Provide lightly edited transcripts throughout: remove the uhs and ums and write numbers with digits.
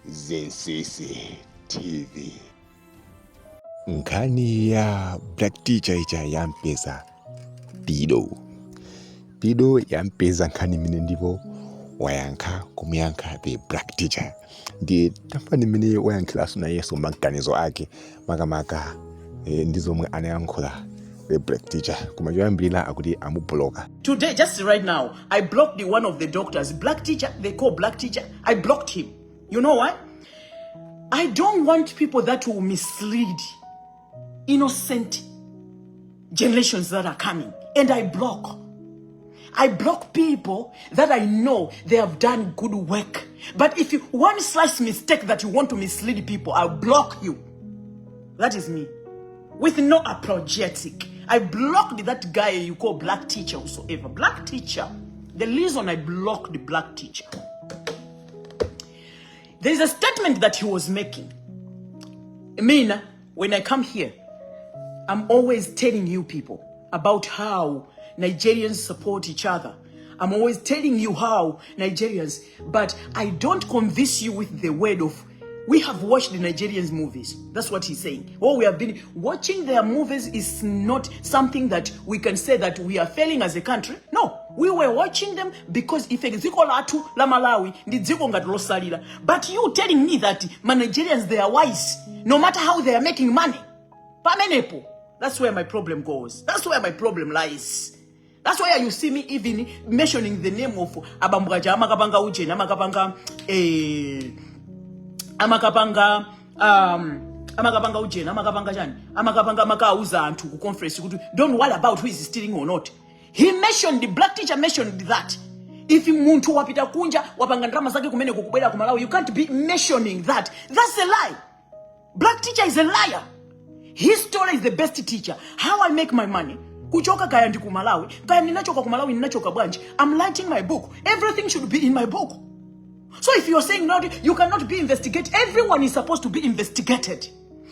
Zensese TV. Nkhani ya black teacher ija yampeza Pido yampeza nkhani mine ndipo wayankha kumuyankha the black teacher. Ndi tafani mine wayankhila suna yeso maganizo ake makamaka ndizomwe anayankhula the black teacher kumachoyambirira akuti amubloka. Today, just right now, I blocked one of the doctors, black teacher, they call black teacher. I blocked him. You know why? I don't want people that will mislead innocent generations that are coming. And I block people that I know they have done good work. But if you one slight mistake that you want to mislead people, I'll block you. That is me. With no apologetic. I blocked that guy you call black teacher whatsoever. Black teacher. The reason I blocked the black teacher. There is a statement that he was making. I mean, when I come here, I'm always telling you people about how Nigerians support each other. I'm always telling you how Nigerians, but I don't convince you with the word of, we have watched the Nigerians movies. That's what he's saying. What we have been watching their movies is not something that we can say that we are failing as a country. No, we were watching them because if ziko latu la Malawi ndi dziko ngati losalira. But you telling me that Nigerians, they are wise, no matter how they are making money. Pamenepo. That's where my problem goes. That's where my problem lies. That's why you see me even mentioning the name of Abambugaja, Amakapanga Ujen, Amakapanga Ujen, Amakapanga Jan, Amakapanga Makauza and to conference. Don't worry about who is stealing or not. He mentioned, the black teacher mentioned that. If you muntu wapita kunja, wapangandrama zake kumene kukubela kumalawi, you can't be mentioning that. That's a lie. Black teacher is a liar. His story is the best teacher. How I make my money. Kuchoka kaya ndi kumalawi. Kaya ninachoka kumalawi, ninachoka branch. I'm writing my book. Everything should be in my book. So if you're saying not, you cannot be investigated. Everyone is supposed to be investigated.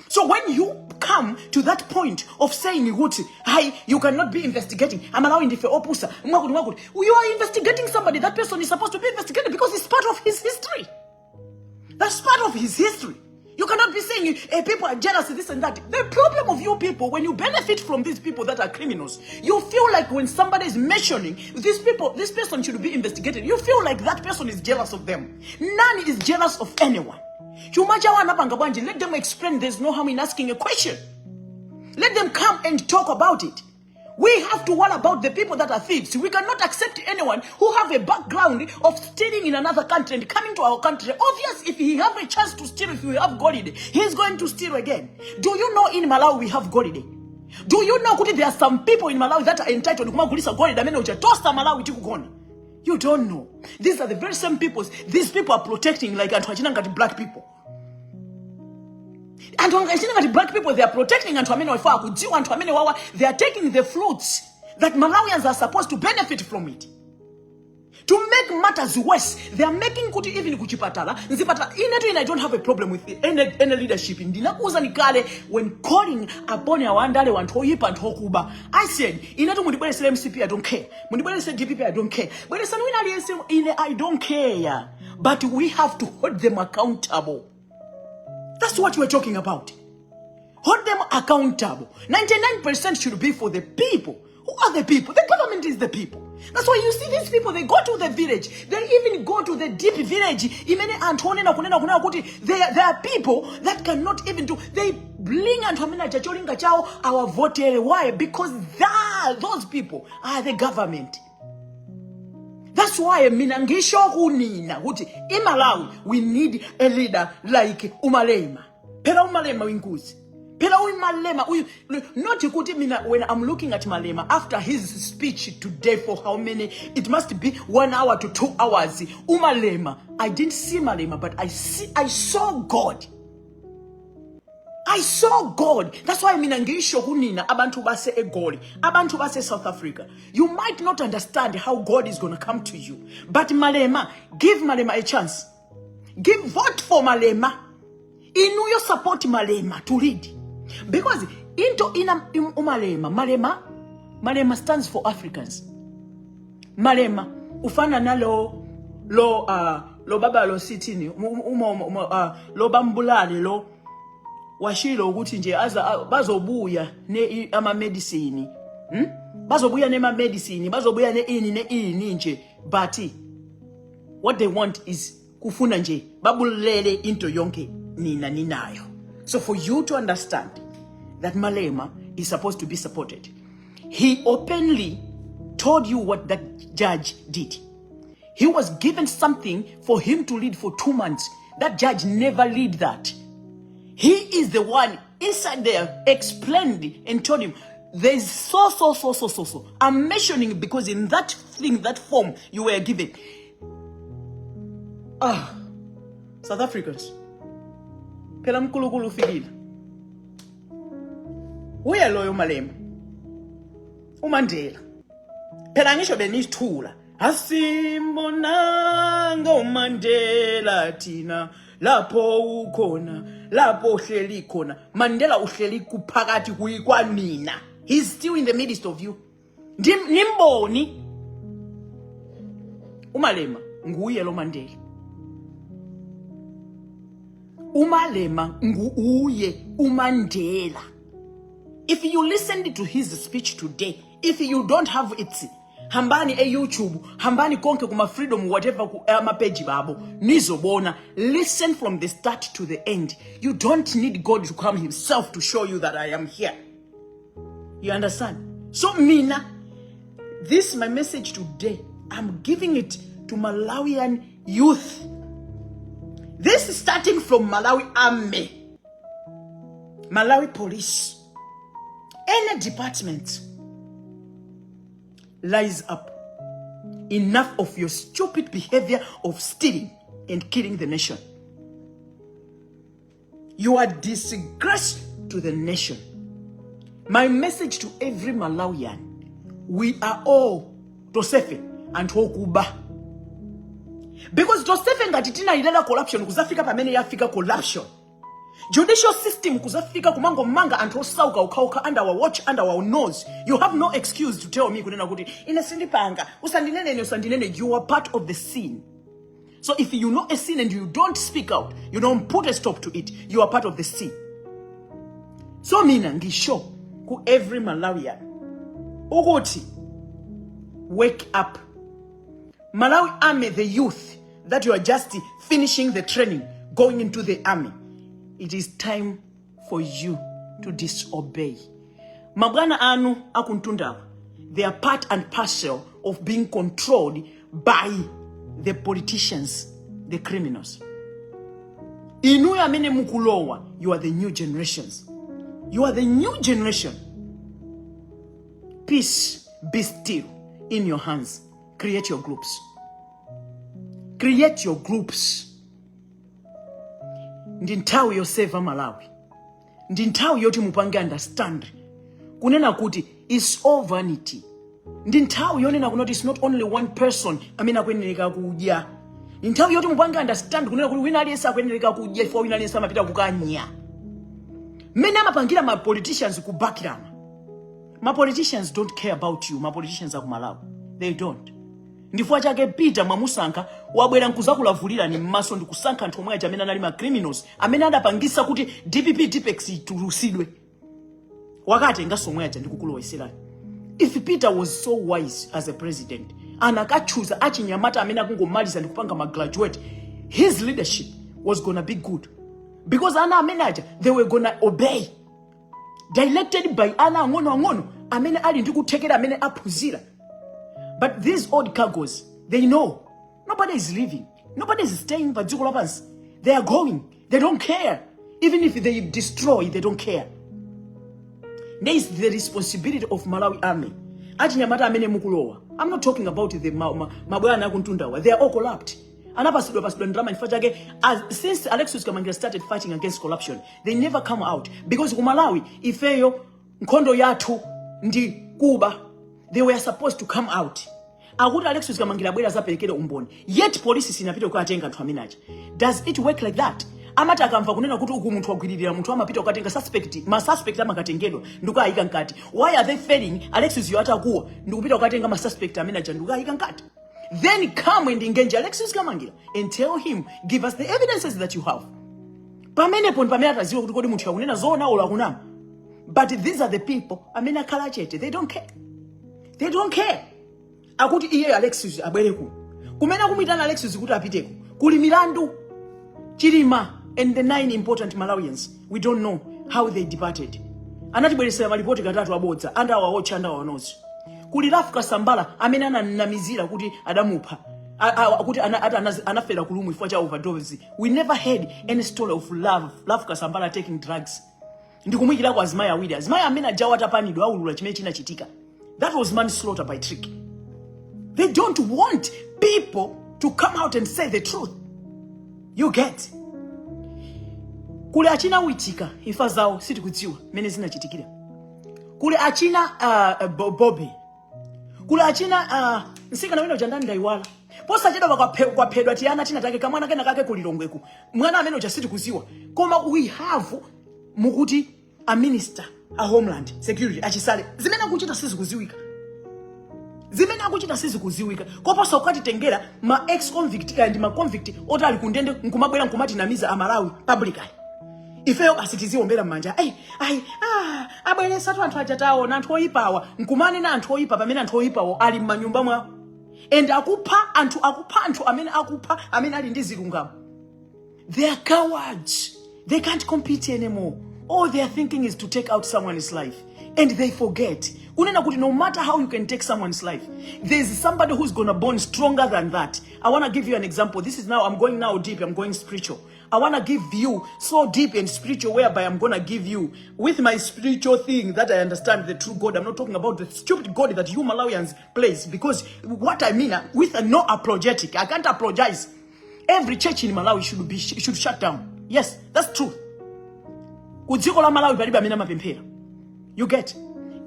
So when you come to that point of saying, hi, you cannot be investigating, I'm allowing the opusa, you are investigating somebody. That person is supposed to be investigated because it's part of his history. That's part of his history. You cannot be saying, hey, people are jealous, this and that. The problem of you people, when you benefit from these people that are criminals, you feel like when somebody is mentioning these people, this person should be investigated, you feel like that person is jealous of them. None is jealous of anyone. Let them explain. There's no harm in asking a question. Let them come and talk about it. We have to worry about the people that are thieves. We cannot accept anyone who have a background of stealing in another country and coming to our country. Obvious, if he have a chance to steal, if we have golide, he's going to steal again. Do you know in Malawi we have golide? Do you know there are some people in Malawi that are entitled to golide? You don't know. These are the very same people. These people are protecting like black people. And black people, they are protecting and they are taking the fruits that Malawians are supposed to benefit from it. To make matters worse, they are making kuti even kuchipatala. I don't have a problem with any leadership. When calling upon our andale wantoyip and hokuba, I said, MCP, I don't care. DPP, I don't care. But I don't care. But we have to hold them accountable. That's what we're talking about. Hold them accountable. 99% should be for the people. Who are the people? The government is the people. That's why you see these people, they go to the village. They even go to the deep village. There are people that cannot even do. They bring and our Potele. Why? Because those people are the government. That's why in Malawi we need a leader like Umalema. Pela Umalema winguzi. Pela Umalema. Not when I'm looking at Malema after his speech today for how many? It must be 1 hour to 2 hours. Umalema. I didn't see Malema, but I saw God. I saw God. That's why minangisho hunina abantu base egoli. Abantu base South Africa. You might not understand how God is going to come to you. But Malema, give Malema a chance. Vote for Malema. Inuyo support Malema to lead. Because Malema stands for Africans. Malema ufana na lo baba lo sithini lo bambulale lo washilo ukuthi nje bazobuya ama medicine bazobuya nema medicine bazobuya ini nje but what they want is kufuna nje babulele into yonke nina ninayo. So for you to understand that Malema is supposed to be supported, he openly told you what that judge did. He was given something for him to lead for 2 months. That judge never lead that. He is the one inside there explained and told him there's so. I'm mentioning because in that thing, that form you were given. South Africans. Phela mkulukulu ufikile. Uye loyo Malema. uMandela. Phela ngisho benithula. Asimbonanga uMandela thina lapho ukhona, lapho uhleli khona. Mandela uhleli kuphakathi kwanina. He's still in the midst of you. Nimboni. uMalema nguye lo Mandela. uMalema nguye uMandela. If you listened to his speech today, if you don't have it, hambani YouTube, hambani konke kuma freedom whatever ama page babo nizobona. Listen from the start to the end. You don't need God to come himself to show you that I am here. You understand? So mina, this my message today. I'm giving it to Malawian youth. This is starting from Malawi Army, Malawi Police, any department. Rise up. Enough of your stupid behavior of stealing and killing the nation. You are disgrace to the nation. My message to every Malawian, we are all Tosefe and Hokuba. Because Tosefe ngatitina ilala corruption kuzafika pamene yafika corruption. Judicial system kuzafika kumango manga and sauka ukauka under our watch, under our nose. You have no excuse to tell me kunena kuti inesindipanga usandinene. You are part of the scene. So if you know a sin and you don't speak out, you don't put a stop to it, you are part of the scene. So mina ngisho ku every Malawian ukuthi wake up. Malawi Army, the youth that you are just finishing the training, going into the army. It is time for you to disobey. Mabwana anu akuntundawa. They are part and parcel of being controlled by the politicians, the criminals. Inuya mene mukulowa, you are the new generations. You are the new generation. Peace be still in your hands. Create your groups. Create your groups. Ndintawi yoseva Malawi. Ndintawi yoti mupange understand. Kunena kuti it's all vanity. Ndintawi yonena kunoti it's not only one person amena kweneleka kudya. Ndintawi yoti mupange understand kunena kuti wina aliyesa kweneleka kudya for wina aliyesa mapita kukanya. Mena mapangira ma politicians kubakirana. Ma politicians don't care about you. Ma politicians are Malawi. They don't. Ndifua chake Peter mwamusanka wabwera nkuzakulavulira ni mmaso ndikusanka anthu omwe amene anali ma criminals amene adapangisa kuti DPP Tipex itulusidwe wakati ngasomwe aja ndikukulowesera. If Peter was so wise as a president anakachuza achinyamata amene akungomaliza ndikupanga ma graduate, his leadership was gonna be good because ana amene aja they were gonna obey, directed by ana ang'ono amene ali ndikuthekera amene aphunzira. But these old cargos, they know nobody is leaving, nobody is staying. But they are going. They don't care. Even if they destroy, they don't care. There is the responsibility of Malawi Army. I'm not talking about the Mabwana Kuntundawa. They are all corrupt. Since Alexis Kamangira started fighting against corruption, they never come out because Malawi, Ifeyo, Nkondo Yatu, Ndi Kuba. They were supposed to come out. Aguda Alexis Kamangira bwera zapelekele umboni. Yet police sinapita ukatenga nthu amenaje. Does it work like that? Amata akamva kunena kuti uku munthu wagwiririra munthu amapita ukatenga ma suspect amakatengedwa ndukayika nkati. Why are they failing? Alexis yo atakuwa ndikupita ukatenga ma suspect amenaje ndukayika nkati. Then come and engage Alexis Kamangira and tell him, give us the evidences that you have. But these are the people, they don't care. They don't care. Akuti iye Alexis abwereku. Kumena kumitana Alexis kuti apiteko. Kuli milandu. Chirima and the 9 important Malawians. We don't know how they departed. Anatibweresera malipoti katatu abodza. Anda wawocha anda wanozi. Kuli Zafika Sambala amene ananamizira kuti adamupa. Kuti anafera kulumu ifwa cha overdose. We never heard any story of Zafika Sambala taking drugs. Ndikumwikira kwa Azimaya awiri. Azimaya amene ajawata panidwa aulula chimene chinachitika. That was manslaughter by trick. They don't want people to come out and say the truth. You get? Kule achina wichika ifa zao siti kudziwa mene zinachitikira. Kule achina Bobby. Kule achina nsika na wino jandani daiwala. Posa jeda kwa pedwa tiana tina take kamwana kena kake kulilongweku. Mwana ameno cha siti kuziwa. Koma we have mukuti a minister, a homeland security achisale. Zimena kuchita sisi kuziwika. Zimena kuchita sisi kuziwika. Kwa posa ukati tengera ma ex-convict and ma convict ota alikundende nkumabwela nkumati namiza Malawi publicly. Ifeo asitiziwa mbela manja. Abwele satu antu ajatao na antu oipawa. Nkumani na antu oipa pamena antu oipawa ali manyumba mwa. And akupa antu amena ali ndizi lungamu. They are cowards. They can't compete anymore. All they are thinking is to take out someone's life. And they forget. Unena kuti no matter how you can take someone's life, there's somebody who's gonna born stronger than that. I wanna give you an example. This is now, I'm going now deep, I'm going spiritual. I wanna give you so deep and spiritual whereby I'm gonna give you with my spiritual thing that I understand the true God. I'm not talking about the stupid God that you Malawians place. Because what I mean, with no apologetic, I can't apologize. Every church in Malawi should shut down. Yes, that's true. Kudziko la Malawi palibe amene amapemphera. You get?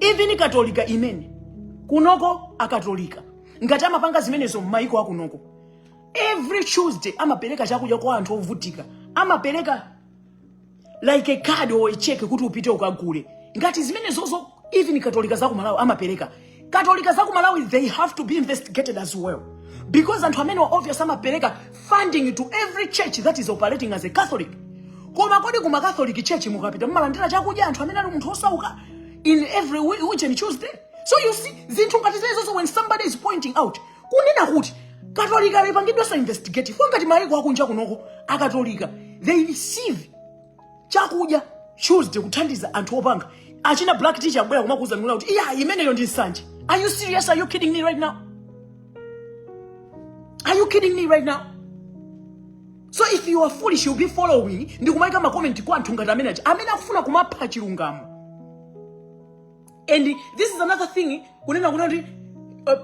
Even katolika imene kunoko akatolika ngati amapanga zimenezo m'maiko akunoko. Every Tuesday amapereka chakudya kwa anthu ovutika. Amapereka like a card or a check kuti upite ukagule. Ngati zimenezozo even katolika za ku Malawi amapereka. Katolika za ku Malawi, they have to be investigated as well. Because anthu amene wa obvious amapereka funding to every church that is operating as a Catholic. Koma kodi kuma Catholic church mukapita mmalandira chakudya anthu amene ali munthu osauka in every week and Tuesday. So you see, zinthu ngati zimenezo when somebody is pointing out, kunena kuti Katolika ipangidwa sa investigative. Ngati maiko akunja kunoko akatolika, they receive chakudya Tuesday kuthandiza anthu opanga. Achina black teacher abwera kumakuza nuna kuti imeneyo ndi nsanje. Are you serious? Are you kidding me right now? Are you kidding me right now? So if you are foolish, you'll be following. Ndikumaika ma comment kwa anthu ngati amene akufuna kumapha chilungamo. And this is another thing,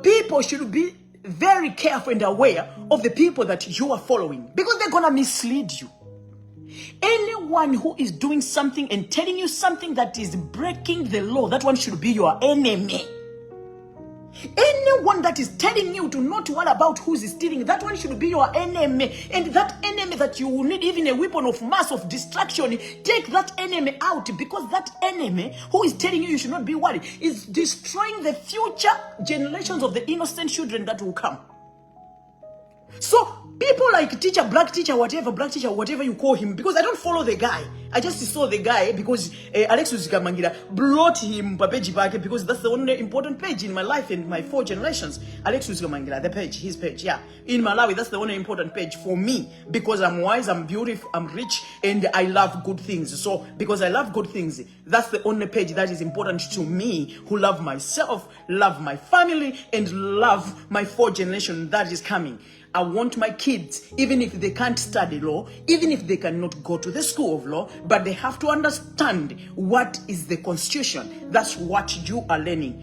people should be very careful and aware of the people that you are following, because they're gonna mislead you. Anyone who is doing something and telling you something that is breaking the law, that one should be your enemy. Anyone that is telling you to not worry about who's stealing, that one should be your enemy. And that enemy that you will need even a weapon of mass of destruction, take that enemy out, because that enemy who is telling you should not be worried is destroying the future generations of the innocent children that will come. So people like black teacher, whatever you call him, because I don't follow the guy. I just saw the guy because Alexis Kamangira brought him page back, because that's the only important page in my life and my 4 generations. Alexis Kamangira, the page, his page, yeah. In Malawi, that's the only important page for me, because I'm wise, I'm beautiful, I'm rich, and I love good things. So because I love good things, that's the only page that is important to me, who love myself, love my family, and love my 4 generation that is coming. I want my kids, even if they can't study law, even if they cannot go to the school of law, but they have to understand what is the constitution. That's what you are learning.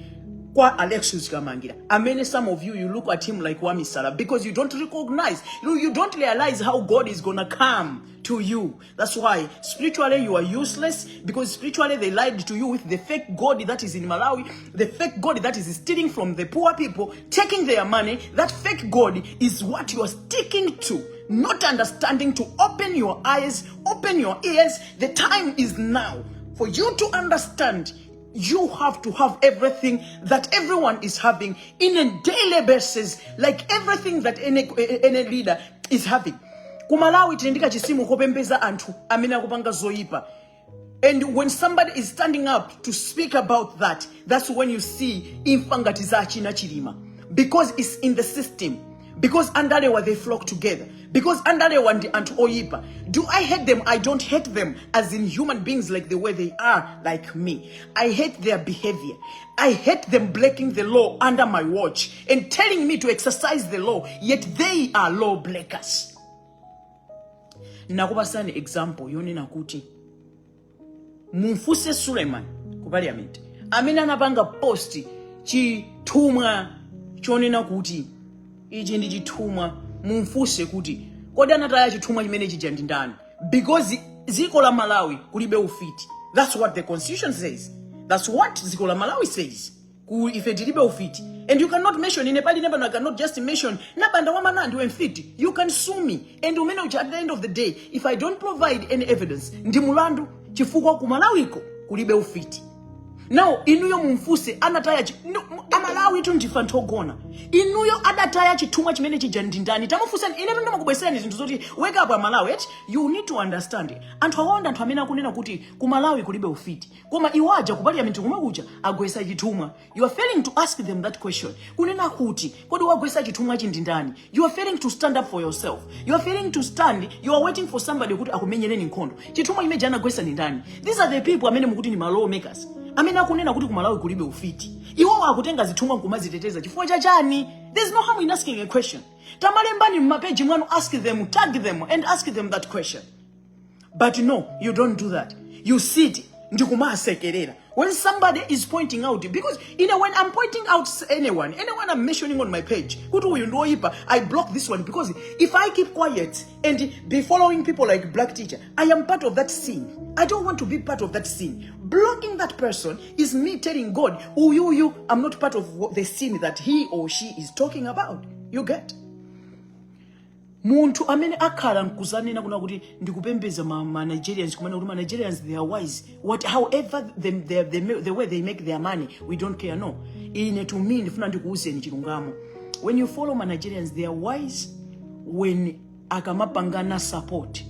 Kwa Alexis Kamangira. I mean, some of you look at him like Wami Salah, because you don't recognize, you don't realize how God is gonna come to you. That's why spiritually you are useless, because spiritually they lied to you with the fake God that is in Malawi, the fake God that is stealing from the poor people, taking their money. That fake God is what you are sticking to, not understanding to open your eyes, open your ears. The time is now for you to understand you have to have everything that everyone is having in a daily basis, like everything that any leader is having. Kumalawi tinendika chisimu kopembeza anthu amene akupanga zoyipa. And when somebody is standing up to speak about that, that's when you see imfangatiza china chilima. Because it's in the system. Because andalewa they flock together. Because andalewa ndi anthu oyipa. Do I hate them? I don't hate them as in human beings like the way they are like me. I hate their behavior. I hate them breaking the law under my watch and telling me to exercise the law, yet they are law breakers. Nakubasani example yonena kuti Mumfuse Suleiman ku parliament amene anapanga post chitumwa chonena kuti ichi ndi chitumwa mumfuse kuti kodi anataya chitumwa chimene chija ndi ndani, because ziko la Malawi kulibe ufiti. That's what the constitution says. That's what ziko la Malawi says. Ku ife tilibe ufiti. And you cannot mention in a party number, I cannot just mention nabanda wamanandi wemfiti. You can sue me. And at the end of the day, if I don't provide any evidence, ndi mulandu chifukwa ku Malawiko kulibe ufiti. Now inuyo mumfuse anataya Amalawi tundifa ntogona. Inuyo adataya chitumwa chimene chija ndi ndani. Tamufusa ine ndo makubesera zinthu zoti wake up Malawi. You need to understand it. Anthu awonda anthu amene akunena kuti ku Malawi kulibe ufiti. Koma iwaja ku parliament kumakuja agwesa chitumwa. You are failing to ask them that question. Kunena kuti kodi wagwesa chitumwa chi ndi ndani? You are failing to stand up for yourself. You are failing to stand. You are waiting for somebody kuti akumenyereni nkhondo. Chitumwa imeja anagwesa ndi ndani? These are the people amene mukuti ni law makers. Amene akunena kuti ku Malawi kulibe ufiti. Iwo akutenga zitumwa kumaziteteza chifukwa cha chani? There's no harm in asking a question. Tamalembani mmapeji mwanu, ask them, tag them and ask them that question. But no, you don't do that. You sit ndikumasekerera. When somebody is pointing out, because when I'm pointing out anyone I'm mentioning on my page, I block this one, because if I keep quiet and be following people like Black Teacher, I am part of that sin. I don't want to be part of that sin. Blocking that person is me telling God, I'm not part of the sin that he or she is talking about. You get? Muntu amene akhala nkuzanena kuna kuti ndikupembeza ma Nigerians kumana kuti ma Nigerians they are wise, however the way they make their money, we don't care. No, ine to me ndifuna ndikuuzeni chilungamo. When you follow ma Nigerians, they are wise when akamapangana support.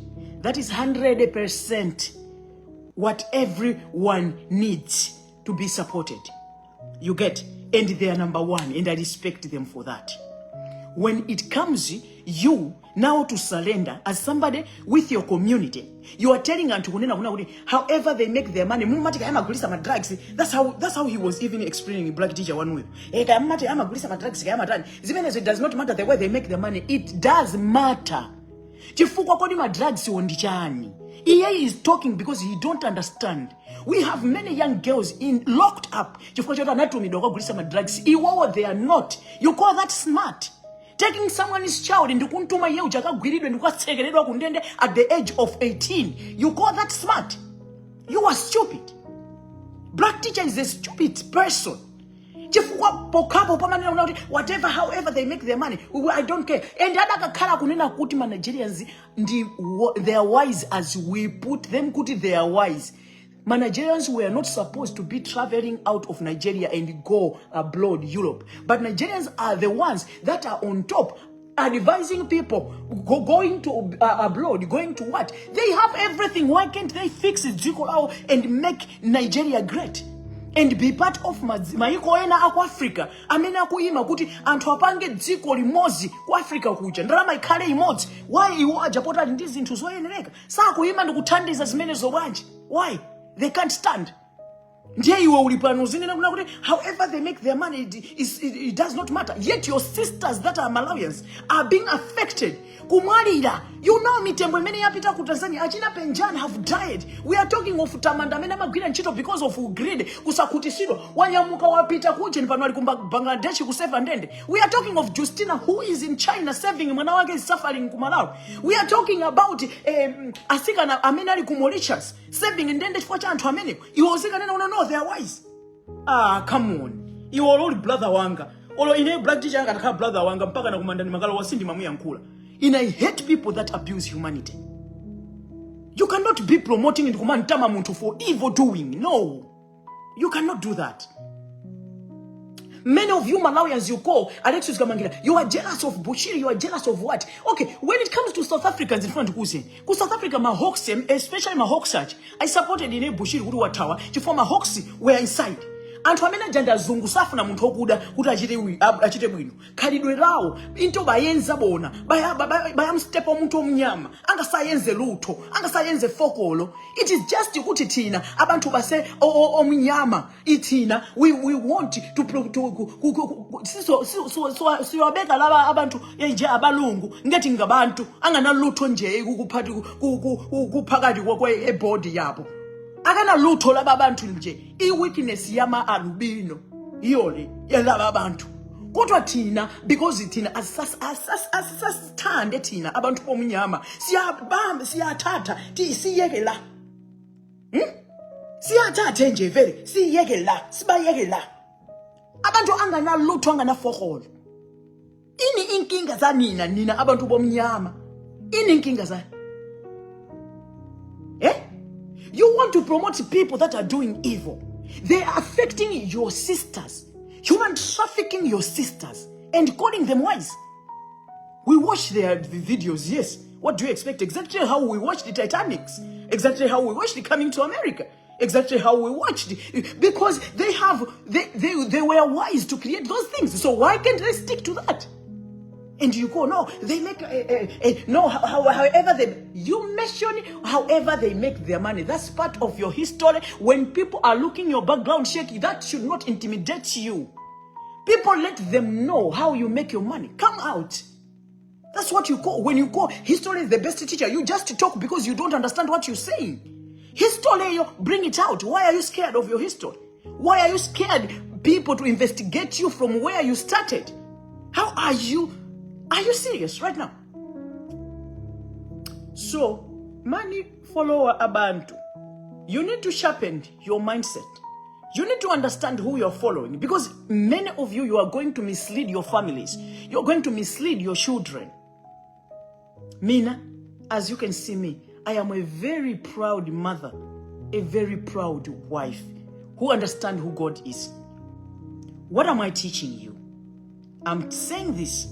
That is 100% what everyone needs to be supported. You get? And they are number one, and I respect them for that. When it comes you now to surrender as somebody with your community, you are telling Antukunena, however they make their money. That's how he was even explaining Black Teacher one way. It does not matter the way they make their money. It does matter. He is talking because he don't understand. We have many young girls locked up. They are not. You call that smart? Taking someone's child at the age of 18. You call that smart? You are stupid. Black Teacher is a stupid person. Whatever, however they make their money, I don't care. And Nigerians, they are wise as we put them. They are wise. Nigerians were not supposed to be traveling out of Nigeria and go abroad, Europe. But Nigerians are the ones that are on top, advising people going to abroad, going to what? They have everything. Why can't they fix it and make Nigeria great? And be part of maikoena aku Africa. Amena kuima kuti anthu apange dziko limozi ku Africa kuja. Ndalama ikhale imodzi. Why iwo ajapota ndi zinthu zoyenereka? Sa kuima ndikuthandiza zimene zobwanji. Why? They can't stand. However they make their money, it does not matter. Yet your sisters that are Malawians are being affected. Kumalira, you know me, tembo many apita ku Tanzania, Achina Penjan have died. We are talking of Tamanda Mena Magritte and Chito because of greed. Kusakutisiro, Wanyamuka wapita kujen panwali Bangladesh kusevandende. We are talking of Justina who is in China serving Manawage is suffering Kumalawi. We are talking about Asika na Amenari Kumolicious serving in Dende for Chan Tuamene. You also no, they are wise. Come on. You are all brother wanga. Olo ine Black Teacher aka brother wanga mpaka na kumandani magalo wasindi mamu yankula. And I hate people that abuse humanity. You cannot be promoting and kumantama muntu for evil doing. No. You cannot do that. Many of you Malawians, you call Alexis Gamangira, you are jealous of Bushiri, you are jealous of what? Okay, when it comes to South Africans in front of Kusen, because South Africa, my hawks, especially my hawk search, I supported in a Bushiri Uruwa Tower, to form a hawks were inside. And to amena janda zungu safu na muntu okuda achite bwino kalidwe lawo into bayenza bona bayamstepa omuntu omnyama anga sayenze luto anga sayenze fokolo. It is just ukuthi thina abantu base omnyama ithina we want to siwabeka laba abantu nje abalungu ngethi ngabantu angana lutho nje kuphakathi kokwe ebody yabo. Akana lutho laba abantu nje i-weakness yama albino iyole yalaba abantu. Kodwa thina because thina asasithande thina abantu bomnyama siyabamba siyathatha siyeke la. Siyathatha nje vele siyeke la sibayeke la. Abantu angana lutho angana foholo. Ini inkinga za nina abantu bomnyama. Ini inkinga za you want to promote people that are doing evil. They are affecting your sisters. Human trafficking your sisters and calling them wise. We watch their videos, yes. What do you expect? Exactly how we watched the Titanics. Exactly how we watched the Coming to America. Exactly how we watched it. Because they were wise to create those things. So why can't they stick to that? And you go, no, they make, no, however you mention, however they make their money. That's part of your history. When people are looking your background shaky, that should not intimidate you. People let them know how you make your money. Come out. That's what you call, when you call history is the best teacher. You just talk because you don't understand what you're saying. History, bring it out. Why are you scared of your history? Why are you scared people to investigate you from where you started? How are you? Are you serious right now? So, money follower abantu. You need to sharpen your mindset. You need to understand who you're following. Because many of you are going to mislead your families. You're going to mislead your children. Mina, as you can see me, I am a very proud mother. A very proud wife. Who understands who God is. What am I teaching you? I'm saying this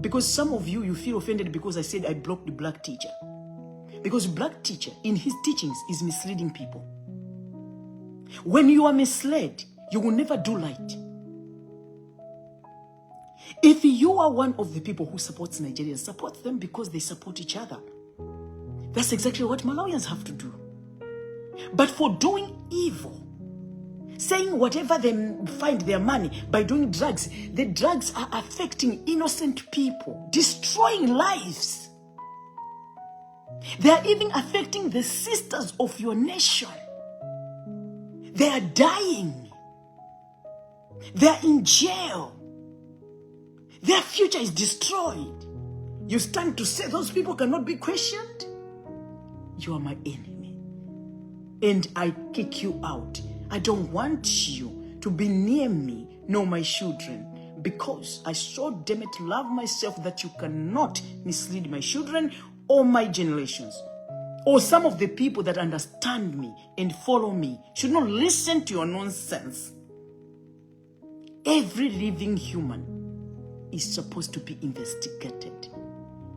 because some of you feel offended because I said I blocked the black teacher. Because black teacher in his teachings is misleading people. When you are misled, you will never do right. If you are one of the people who supports Nigerians, support them because they support each other. That's exactly what Malawians have to do. But for doing evil, saying whatever they find their money by doing drugs, the drugs are affecting innocent people, destroying lives. They are even affecting the sisters of your nation. They are dying. They are in jail. Their future is destroyed. You stand to say those people cannot be questioned? You are my enemy. And I kick you out. I don't want you to be near me, nor my children, because I so damn it love myself that you cannot mislead my children or my generations. Or some of the people that understand me and follow me should not listen to your nonsense. Every living human is supposed to be investigated.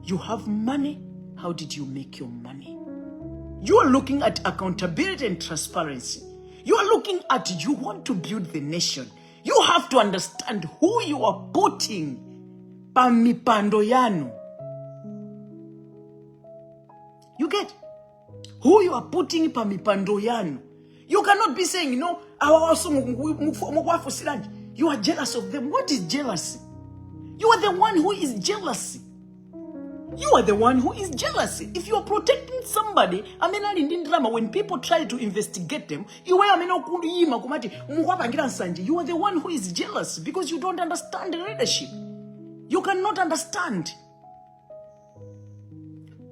You have money. How did you make your money? You are looking at accountability and transparency. You are looking at, you want to build the nation. You have to understand who you are putting pamipando yanu. You get? Who you are putting pamipando yanu. You cannot be saying, you are jealous of them. What is jealousy? You are the one who is jealousy. You are the one who is jealous. If you are protecting somebody, when people try to investigate them, you are the one who is jealous because you don't understand the leadership. You cannot understand.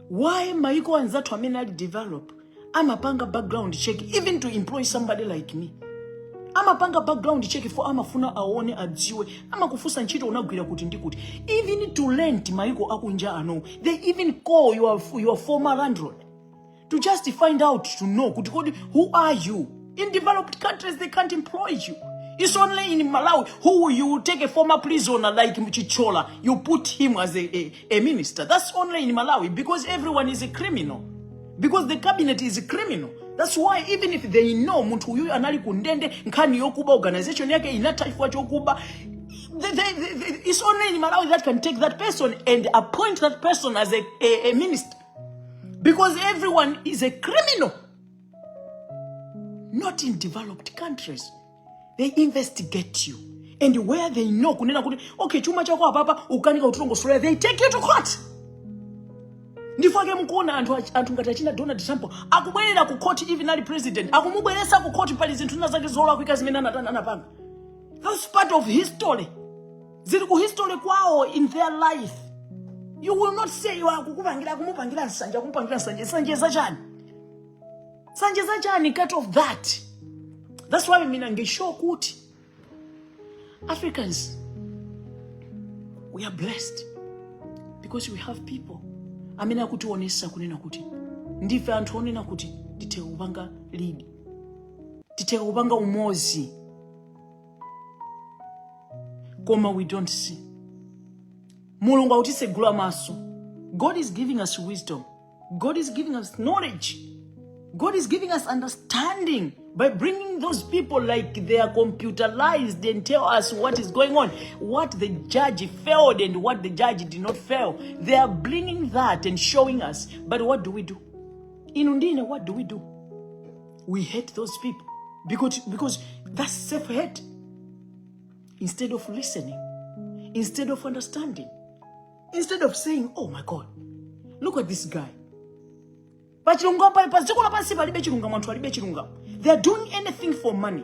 Why Maiko and Zatu develop? I'm a panga background check, even to employ somebody like me. I'm a panga background check for amafuna aone adziwe ama kufusa nchito unagwira kuti ndikuti even to rent maiko akunja ano they even call your former landlord to just find out to know kuti who are you In developed countries, they can't employ you. It's only in Malawi who you take a former prisoner like Mchichola, you put him as a minister. That's only in Malawi because everyone is a criminal. Because the cabinet is a criminal. That's why even if they know muntu huyu anali kundende nkani yokuba organization yake inataifa chokuba, it's only in Malawi that can take that person and appoint that person as a minister. Because everyone is a criminal. Not in developed countries. They investigate you. And where they know, okay, chuma chako hapa ukanika uturongo sura, they take you to court. Ndifake mkuona antu ngatachina Donald Trump akubwelera ku court even ali president akumubweresa ku court pali zinthu zake zola kuika zimene anapanga. That's part of history. Zili ku history kwao in their life. You will not say you are kumupangira nsanje zachani. Sanje zachani, cut off that. That's why mina ngisho kuti Africans, we are blessed because we have people. Amina kuti onesa kunena kuti ndife anthu onena kuti titeka kupanga lead, titeka kupanga umozi, koma we don't see. Mulungu autisegula maso. God is giving us wisdom. God is giving us knowledge. God is giving us understanding by bringing those people like they are computerized and tell us what is going on, what the judge failed and what the judge did not fail. They are bringing that and showing us. But what do we do? In Undine, what do? We hate those people because that's self-hate. Instead of listening, instead of understanding, instead of saying, oh my God, look at this guy. They are doing anything for money.